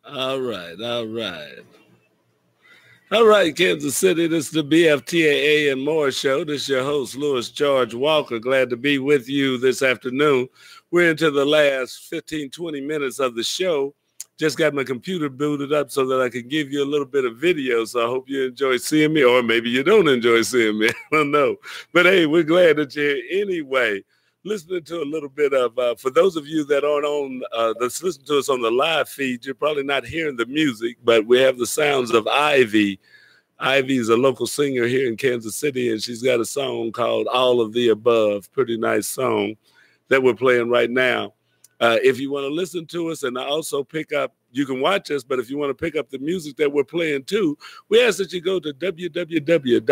All right, all right. All right, Kansas City, this is the BFTAA and More show. This is your host, Louis George Walker. Glad to be with you this afternoon. We're into the last 15, 20 minutes of the show. Just got my computer booted up so that I can give you a little bit of video. So I hope you enjoy seeing me, or maybe you don't enjoy seeing me. I don't know. But hey, we're glad that you're here anyway. Listening to a little bit of, for those of you that aren't on, that's listening to us on the live feed, you're probably not hearing the music, but we have the sounds of Ivy. Ivy is a local singer here in Kansas City, and she's got a song called All of the Above. Pretty nice song that we're playing right now. If you want to listen to us and also pick up, you can watch us, but if you want to pick up the music that we're playing too, we ask that you go to www.kuaw.org.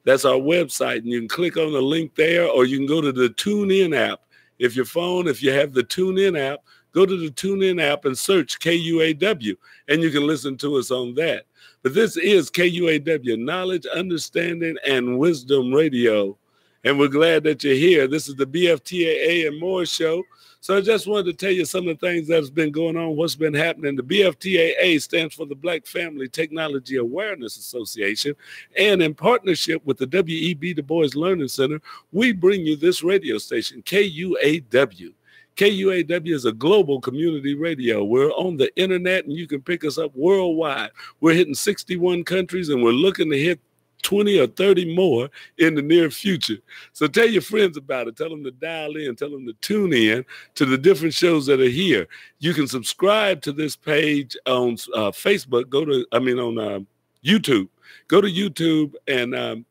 That's our website, and you can click on the link there, or you can go to the TuneIn app. If you have the TuneIn app, go to the TuneIn app and search KUAW, and you can listen to us on that. But this is KUAW, Knowledge, Understanding, and Wisdom Radio, and we're glad that you're here. This is the BFTAA and More show. So I just wanted to tell you some of the things that's been going on, what's been happening. The BFTAA stands for the Black Family Technology Awareness Association, and in partnership with the W.E.B. Du Bois Learning Center, we bring you this radio station, KUAW. KUAW is a global community radio. We're on the internet, and you can pick us up worldwide. We're hitting 61 countries, and we're looking to hit 20 or 30 more in the near future. So tell your friends about it. Tell them to dial in. Tell them to tune in to the different shows that are here. You can subscribe to this page on Facebook. On YouTube. Go to YouTube and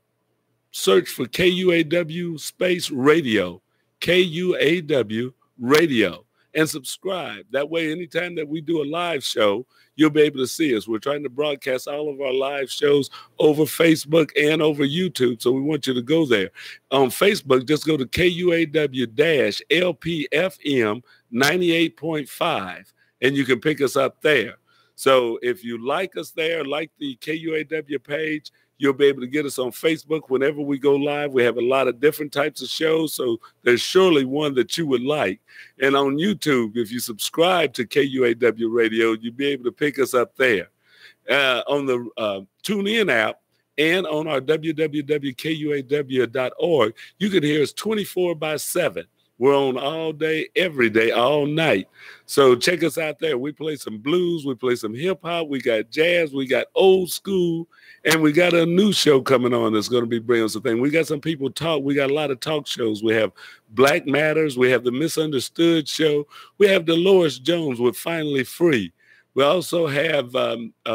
search for KUAW space radio. KUAW radio. And subscribe. That way, anytime that we do a live show, you'll be able to see us. We're trying to broadcast all of our live shows over Facebook and over YouTube, so we want you to go there. On Facebook, just go to KUAW-LPFM 98.5, and you can pick us up there. So if you like us there, like the KUAW page, you'll be able to get us on Facebook whenever we go live. We have a lot of different types of shows, so there's surely one that you would like. And on YouTube, if you subscribe to KUAW Radio, you'll be able to pick us up there. On the TuneIn app and on our www.kuaw.org, you can hear us 24/7. We're on all day, every day, all night. So check us out there. We play some blues. We play some hip hop. We got jazz. We got old school. And we got a new show coming on that's going to be bringing some things. We got some people talk. We got a lot of talk shows. We have Black Matters. We have the Misunderstood Show. We have Dolores Jones with Finally Free. We also have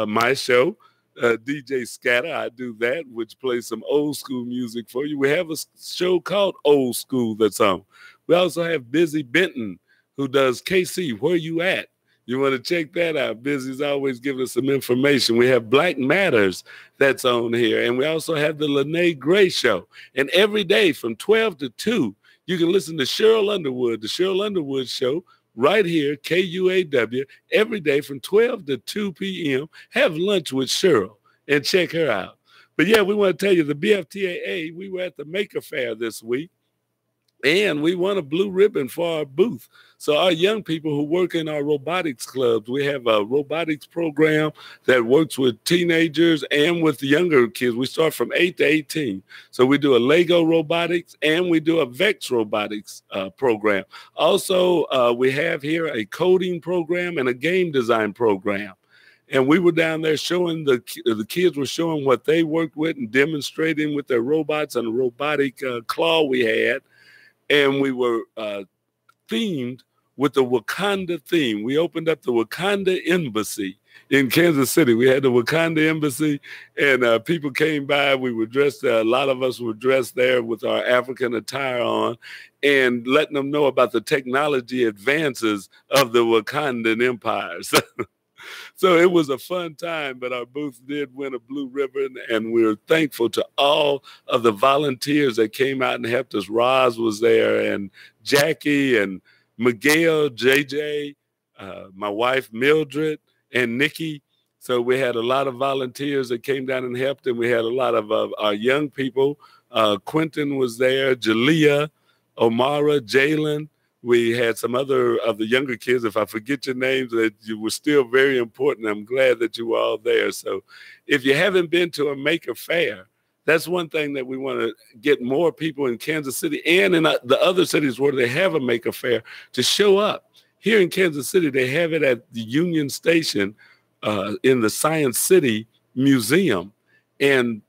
my show, DJ Scatter. I do that, which plays some old school music for you. We have a show called Old School that's on. We also have Busy Benton, who does KC, Where You At? You want to check that out. Busy's always giving us some information. We have Black Matters that's on here. And we also have the Lene Gray Show. And every day from 12 to 2, you can listen to Cheryl Underwood, the Cheryl Underwood Show, right here, KUAW, every day from 12 to 2 p.m. Have lunch with Cheryl and check her out. But yeah, we want to tell you the BFTAA, we were at the Maker Fair this week. And we won a blue ribbon for our booth. So our young people who work in our robotics clubs, we have a robotics program that works with teenagers and with younger kids. We start from 8 to 18. So we do a Lego robotics and we do a VEX robotics program. Also, we have here a coding program and a game design program. And we were down there showing the kids were showing what they worked with and demonstrating with their robots and a robotic claw we had. And we were themed with the Wakanda theme. We opened up the Wakanda Embassy in Kansas City. We had the Wakanda Embassy, and people came by. We were dressed, a lot of us were dressed there with our African attire on, and letting them know about the technology advances of the Wakandan Empire. So it was a fun time, but our booth did win a blue ribbon, and we're thankful to all of the volunteers that came out and helped us. Roz was there, and Jackie, and Miguel, JJ, my wife Mildred, and Nikki. So we had a lot of volunteers that came down and helped, and we had a lot of our young people. Quentin was there, Jalea, Omara, Jalen. We had some other of the younger kids. If I forget your names, that you were still very important. I'm glad that you were all there. So if you haven't been to a Maker Fair, that's one thing that we want to get more people in Kansas City and in the other cities where they have a Maker Fair to show up. Here in Kansas City, they have it at the Union Station in the Science City Museum. And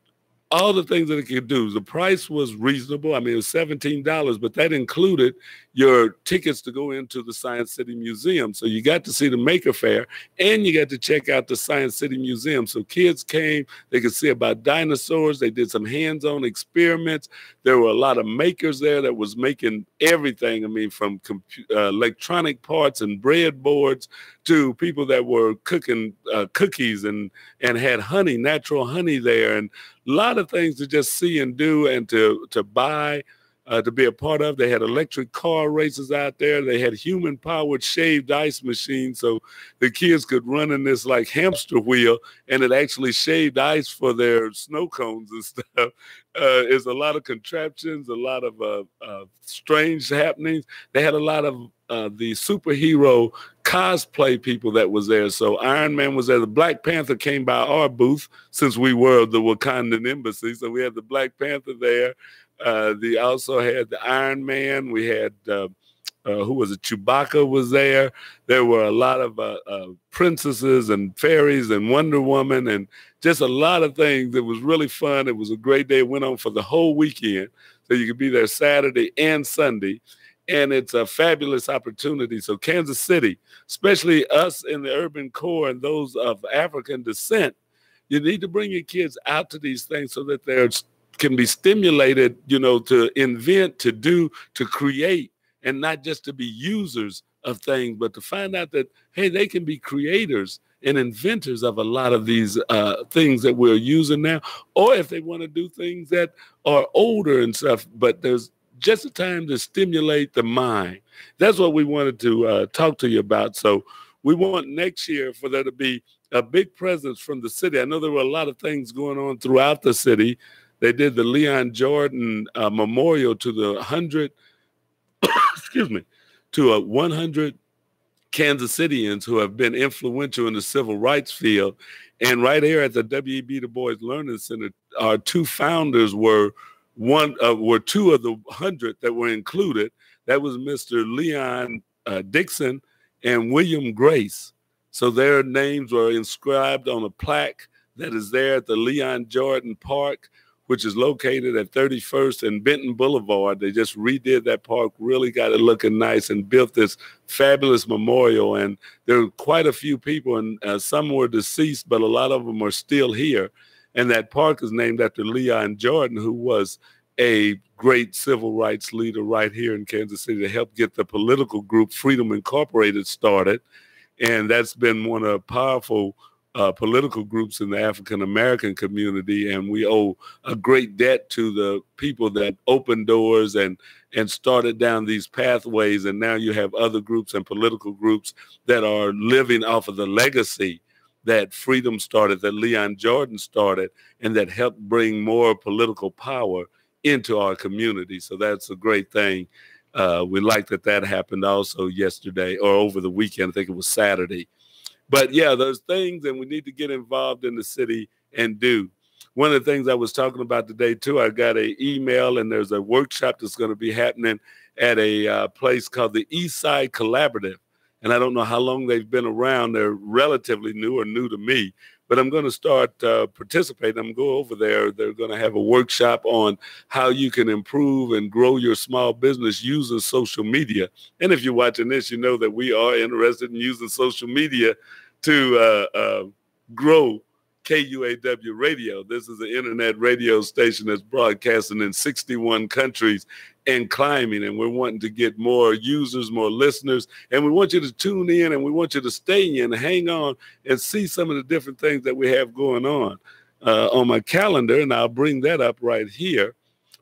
all the things that it could do. The price was reasonable. I mean, it was $17, but that included your tickets to go into the Science City Museum. So you got to see the Maker Fair and you got to check out the Science City Museum. So kids came, they could see about dinosaurs. They did some hands-on experiments. There were a lot of makers there that was making everything. I mean, from electronic parts and breadboards to people that were cooking cookies and had honey, natural honey there, and a lot of things to just see and do and to buy, to be a part of. They had electric car races out there. They had human-powered shaved ice machines, so the kids could run in this like hamster wheel, and it actually shaved ice for their snow cones and stuff. It's a lot of contraptions, a lot of strange happenings. They had a lot of the superhero cosplay people that was there. So Iron Man was there. The Black Panther came by our booth since we were the Wakandan embassy. So we had the Black Panther there. They also had the Iron Man. We had, who was it? Chewbacca was there. There were a lot of princesses and fairies and Wonder Woman and just a lot of things. It was really fun. It was a great day. It went on for the whole weekend. So you could be there Saturday and Sunday. And it's a fabulous opportunity. So Kansas City, especially us in the urban core and those of African descent, you need to bring your kids out to these things so that they can be stimulated, you know, to invent, to do, to create, and not just to be users of things, but to find out that, hey, they can be creators and inventors of a lot of these things that we're using now, or if they want to do things that are older and stuff, but there's just a time to stimulate the mind. That's what we wanted to talk to you about. So we want next year for there to be a big presence from the city. I know there were a lot of things going on throughout the city. They did the Leon Jordan memorial to the 100, excuse me, to 100 Kansas Cityans who have been influential in the civil rights field. And right here at the W.E.B. Du Bois Learning Center, our two founders were two of the 100 that were included. That was Mr. Leon Dixon and William Grace. So their names were inscribed on a plaque that is there at the Leon Jordan Park, which is located at 31st and Benton Boulevard. They just redid that park, really got it looking nice and built this fabulous memorial. And there are quite a few people, and some were deceased, but a lot of them are still here. And that park is named after Leon Jordan, who was a great civil rights leader right here in Kansas City to help get the political group Freedom Incorporated started. And that's been one of the powerful political groups in the African-American community. And we owe a great debt to the people that opened doors and started down these pathways. And now you have other groups and political groups that are living off of the legacy that Freedom started, that Leon Jordan started, and that helped bring more political power into our community. So that's a great thing. We like that happened also yesterday or over the weekend. I think it was Saturday. But yeah, there's things, and we need to get involved in the city and do. One of the things I was talking about today too, I got an email, and there's a workshop that's going to be happening at a place called the East Side Collaborative. And I don't know how long they've been around. They're relatively new or new to me, but I'm going to start participating. I'm going to go over there. They're going to have a workshop on how you can improve and grow your small business using social media. And if you're watching this, you know that we are interested in using social media to grow KUAW Radio. This is an internet radio station that's broadcasting in 61 countries and climbing, and we're wanting to get more users, more listeners, and we want you to tune in, and we want you to stay in, hang on, and see some of the different things that we have going on my calendar, and I'll bring that up right here.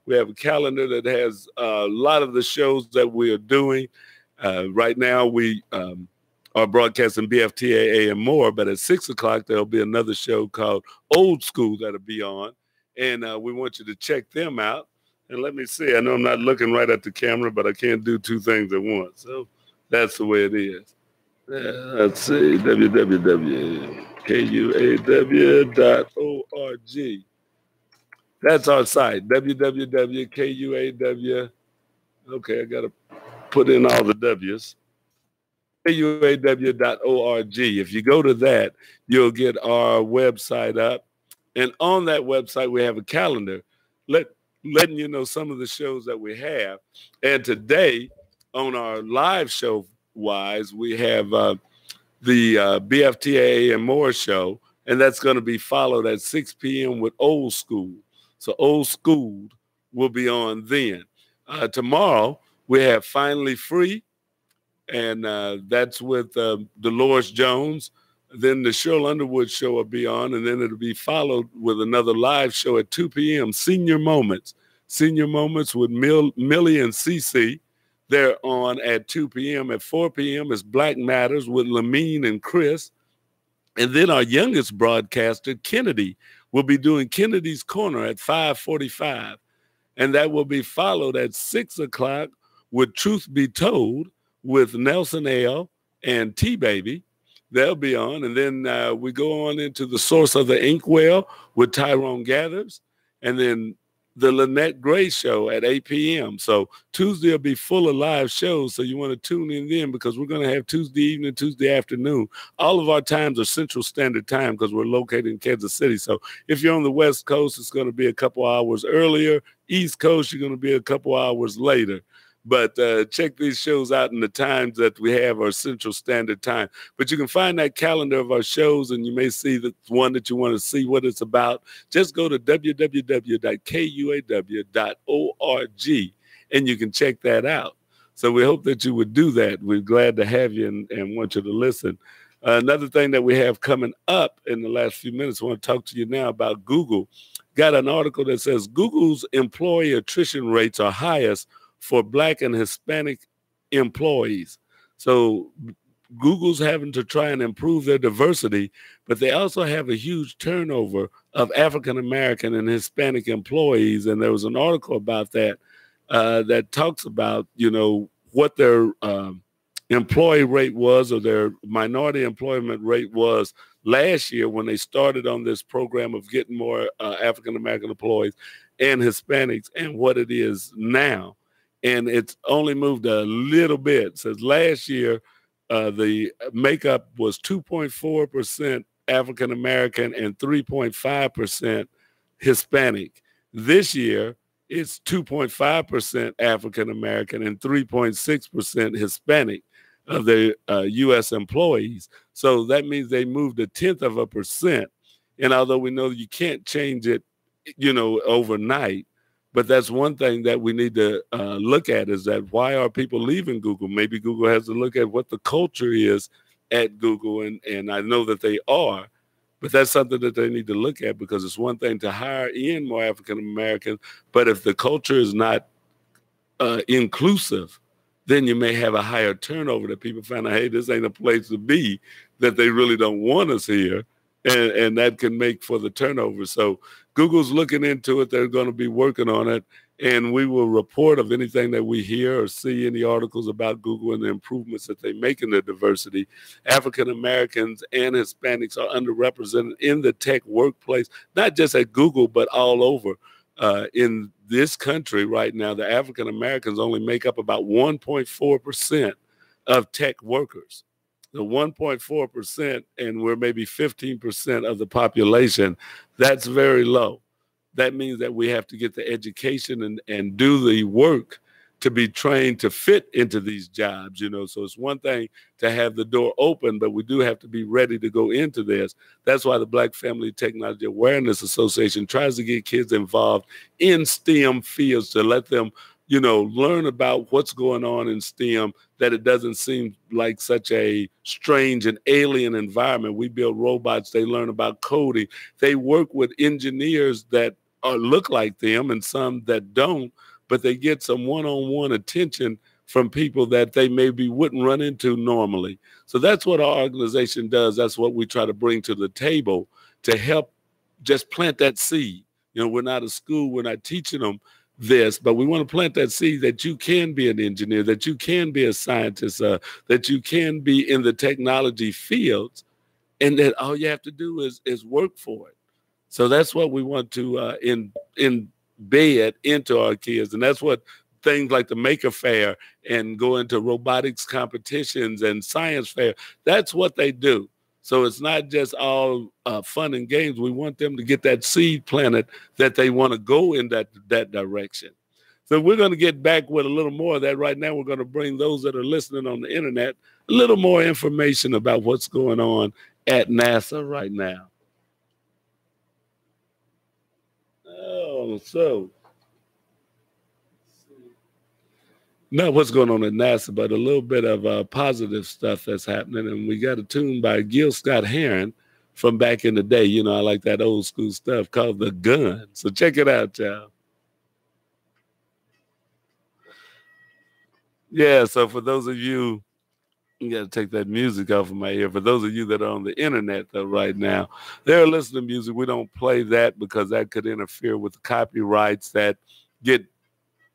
We have a calendar that has a lot of the shows that we are doing. Right now, we are broadcasting BFTAA More, but at 6 o'clock, there'll be another show called Old School that'll be on, and we want you to check them out. And let me see. I know I'm not looking right at the camera, but I can't do two things at once. So that's the way it is. Let's see. www.kuaw.org. That's our site. www.kuaw. Okay, I got to put in all the W's. kuaw.org. If you go to that, you'll get our website up. And on that website, we have a calendar letting you know some of the shows that we have. And today, on our live show wise, we have the BFTAA and More show, and that's going to be followed at 6 p.m. with Old School. So Old School will be on then. Tomorrow, we have Finally Free, and that's with Dolores Jones. Then the Cheryl Underwood show will be on, and then it'll be followed with another live show at 2 p.m., Senior Moments. Senior Moments with Millie and Cece. They're on at 2 p.m. At 4 p.m. is Black Matters with Lamine and Chris. And then our youngest broadcaster, Kennedy, will be doing Kennedy's Corner at 5:45. And that will be followed at 6 o'clock with Truth Be Told with Nelson L. and T-Baby. They'll be on. And then we go on into The Source of the Inkwell with Tyrone Gathers. And then the Lynette Gray show at 8 p.m. So Tuesday will be full of live shows. So you want to tune in then, because we're going to have Tuesday evening, Tuesday afternoon. All of our times are Central Standard Time because we're located in Kansas City. So if you're on the West Coast, it's going to be a couple hours earlier. East Coast, you're going to be a couple hours later. But check these shows out, and the times that we have are Central Standard Time. But you can find that calendar of our shows, and you may see the one that you want to see what it's about. Just go to www.kuaw.org, and you can check that out. So we hope that you would do that. We're glad to have you and want you to listen. Another thing that we have coming up in the last few minutes, I want to talk to you now about Google. Got an article that says Google's employee attrition rates are highest for Black and Hispanic employees. So Google's having to try and improve their diversity, but they also have a huge turnover of African-American and Hispanic employees. And there was an article about that that talks about, you know, what their employee rate was, or their minority employment rate was last year when they started on this program of getting more African-American employees and Hispanics, and what it is now. And it's only moved a little bit. It says last year, the makeup was 2.4% African-American and 3.5% Hispanic. This year, it's 2.5% African-American and 3.6% Hispanic of the U.S. employees. So that means they moved 0.1%. And although we know you can't change it, you know, overnight, but that's one thing that we need to look at, is that why are people leaving Google? Maybe Google has to look at what the culture is at Google, and I know that they are, but that's something that they need to look at, because it's one thing to hire in more African Americans, but if the culture is not inclusive, then you may have a higher turnover, that people find out, hey, this ain't a place to be, that they really don't want us here. And that can make for the turnover. So Google's looking into it. They're going to be working on it. And we will report of anything that we hear or see, any articles about Google and the improvements that they make in their diversity. African Americans and Hispanics are underrepresented in the tech workplace, not just at Google, but all over. In this country right now, the African Americans only make up about 1.4% of tech workers. The 1.4%, and we're maybe 15% of the population. That's very low. That means that we have to get the education and do the work to be trained to fit into these jobs, you know. So it's one thing to have the door open, but we do have to be ready to go into this. That's why the Black Family Technology Awareness Association tries to get kids involved in STEM fields, to let them, you know, learn about what's going on in STEM, that it doesn't seem like such a strange and alien environment. We build robots, they learn about coding. They work with engineers that look like them and some that don't, but they get some one-on-one attention from people that they maybe wouldn't run into normally. So that's what our organization does. That's what we try to bring to the table, to help just plant that seed. You know, we're not a school, we're not teaching them this, but we want to plant that seed that you can be an engineer, that you can be a scientist, that you can be in the technology fields, and that all you have to do is work for it. So that's what we want to embed into our kids, and that's what things like the Maker Fair and go into robotics competitions and science fair, that's what they do. So it's not just all fun and games. We want them to get that seed planted that they want to go in that direction. So we're going to get back with a little more of that. Right now, we're going to bring those that are listening on the internet a little more information about what's going on at NASA right now. Oh, so not what's going on at NASA, but a little bit of positive stuff that's happening. And we got a tune by Gil Scott-Heron from back in the day. You know, I like that old school stuff called The Gun. So check it out, y'all. Yeah, so for those of you, you got to take that music off of my ear. For those of you that are on the internet, though, right now, they're listening to music. We don't play that because that could interfere with the copyrights that get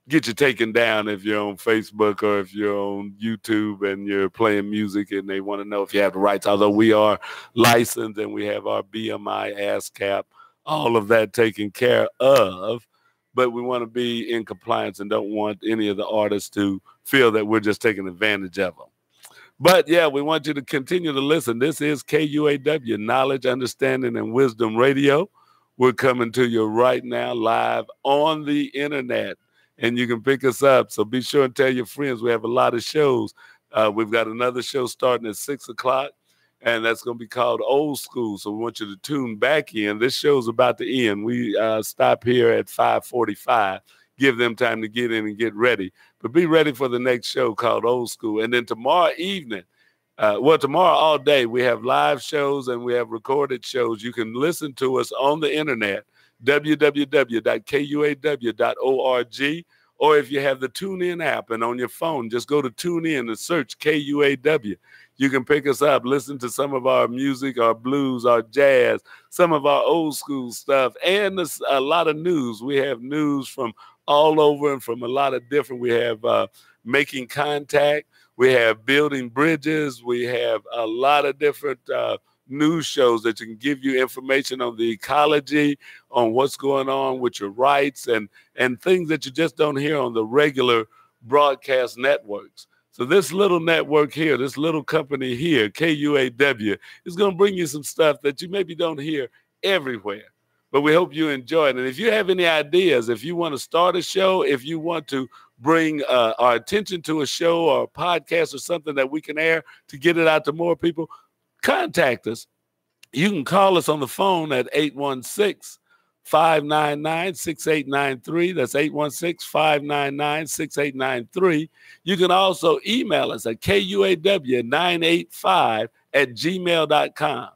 you taken down if you're on Facebook or if you're on YouTube and you're playing music and they want to know if you have the rights. Although we are licensed and we have our BMI, ASCAP, all of that taken care of, but we want to be in compliance and don't want any of the artists to feel that we're just taking advantage of them. But yeah, we want you to continue to listen. This is KUAW, Knowledge, Understanding, and Wisdom Radio. We're coming to you right now live on the internet, and you can pick us up. So be sure and tell your friends. We have a lot of shows. We've got another show starting at 6 o'clock, and that's going to be called Old School. So we want you to tune back in. This show's about to end. We stop here at 5:45. Give them time to get in and get ready. But be ready for the next show called Old School. And then tomorrow evening, tomorrow all day, we have live shows and we have recorded shows. You can listen to us on the internet, www.kuaw.org. Or if you have the TuneIn app and on your phone, just go to TuneIn and search KUAW. You can pick us up, listen to some of our music, our blues, our jazz, some of our old school stuff, and a lot of news. We have news from all over and from a lot of different. We have Making Contact. We have Building Bridges. We have a lot of different news shows that can give you information on the ecology, on what's going on with your rights, and things that you just don't hear on the regular broadcast networks. So this little network here, this little company here, KUAW, is going to bring you some stuff that you maybe don't hear everywhere. But we hope you enjoy it. And if you have any ideas, if you want to start a show, if you want to bring our attention to a show or a podcast or something that we can air to get it out to more people, contact us. You can call us on the phone at 816-599-6893. That's 816-599-6893. You can also email us at kuaw985@gmail.com.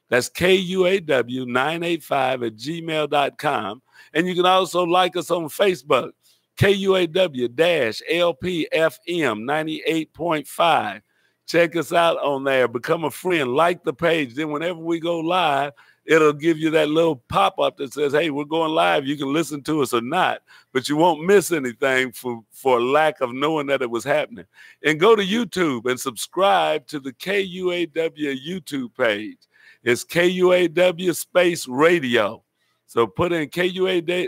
That's KUAW985@gmail.com. And you can also like us on Facebook, KUAW-LPFM 98.5. Check us out on there. Become a friend. Like the page. Then whenever we go live, it'll give you that little pop-up that says, hey, we're going live. You can listen to us or not, but you won't miss anything for lack of knowing that it was happening. And go to YouTube and subscribe to the KUAW YouTube page. It's KUAW space radio. So put in KUAW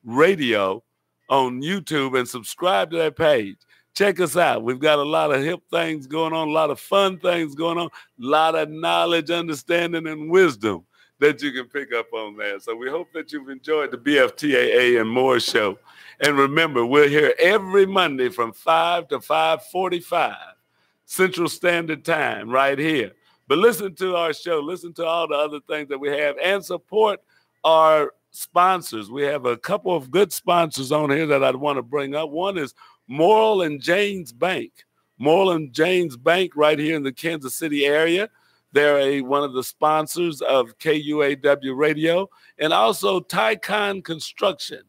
radio on YouTube and subscribe to that page. Check us out. We've got a lot of hip things going on, a lot of fun things going on, a lot of knowledge, understanding, and wisdom that you can pick up on there. So we hope that you've enjoyed the BFTAA and More show. And remember, we're here every Monday from 5 to 5:45 Central Standard Time right here. But listen to our show, listen to all the other things that we have, and support our sponsors. We have a couple of good sponsors on here that I'd want to bring up. One is Morrill and Janes Bank. Morrill and Janes Bank right here in the Kansas City area. They're one of the sponsors of KUAW Radio. And also Tycon Construction.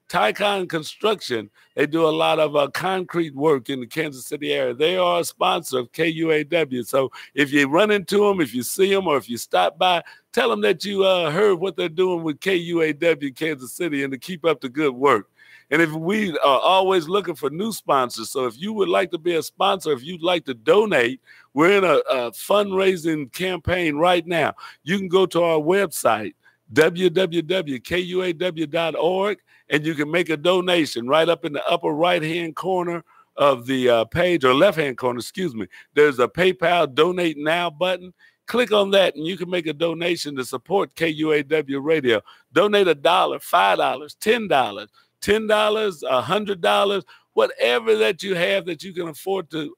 Tycon Construction, they do a lot of concrete work in the Kansas City area. They are a sponsor of KUAW. So if you run into them, if you see them, or if you stop by, tell them that you heard what they're doing with KUAW Kansas City and to keep up the good work. And if we are always looking for new sponsors, so if you would like to be a sponsor, if you'd like to donate, we're in a fundraising campaign right now. You can go to our website, www.kuaw.org, and you can make a donation right up in the upper right-hand corner of the page, or left-hand corner, excuse me. There's a PayPal Donate Now button. Click on that, and you can make a donation to support KUAW Radio. Donate $1, $5, $10, $100, whatever that you have that you can afford to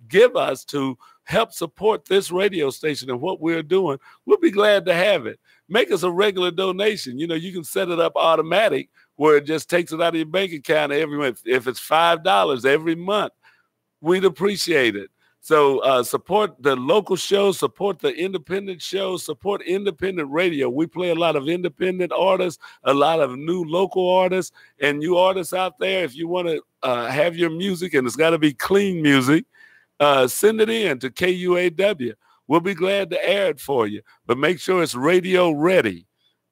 give us to help support this radio station and what we're doing. We'll be glad to have it. Make us a regular donation. You know, you can set it up automatic where it just takes it out of your bank account every month. If it's $5 every month, we'd appreciate it. So support the local shows, support the independent shows, support independent radio. We play a lot of independent artists, a lot of new local artists, and you artists out there, if you want to have your music, and it's got to be clean music, send it in to KUAW. We'll be glad to air it for you, but make sure it's radio ready.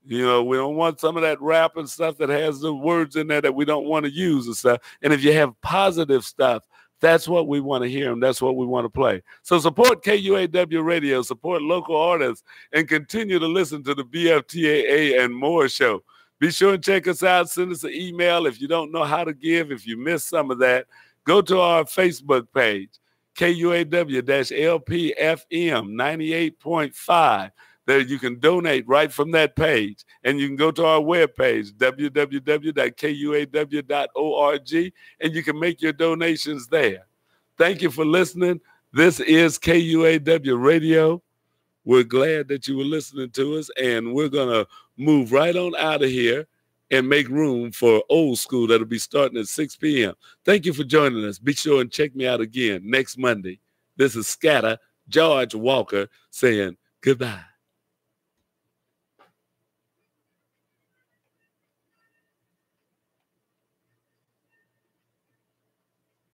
You know, we don't want some of that rap and stuff that has the words in there that we don't want to use and stuff. And if you have positive stuff, that's what we want to hear, and that's what we want to play. So support KUAW Radio, support local artists, and continue to listen to the BFTAA and More show. Be sure and check us out. Send us an email if you don't know how to give. If you missed some of that, go to our Facebook page, KUAW-LPFM 98.5. There you can donate right from that page. And you can go to our webpage, www.kuaw.org, and you can make your donations there. Thank you for listening. This is KUAW Radio. We're glad that you were listening to us, and we're going to move right on out of here and make room for Old School that'll be starting at 6 p.m. Thank you for joining us. Be sure and check me out again next Monday. This is Scatter George Walker saying goodbye.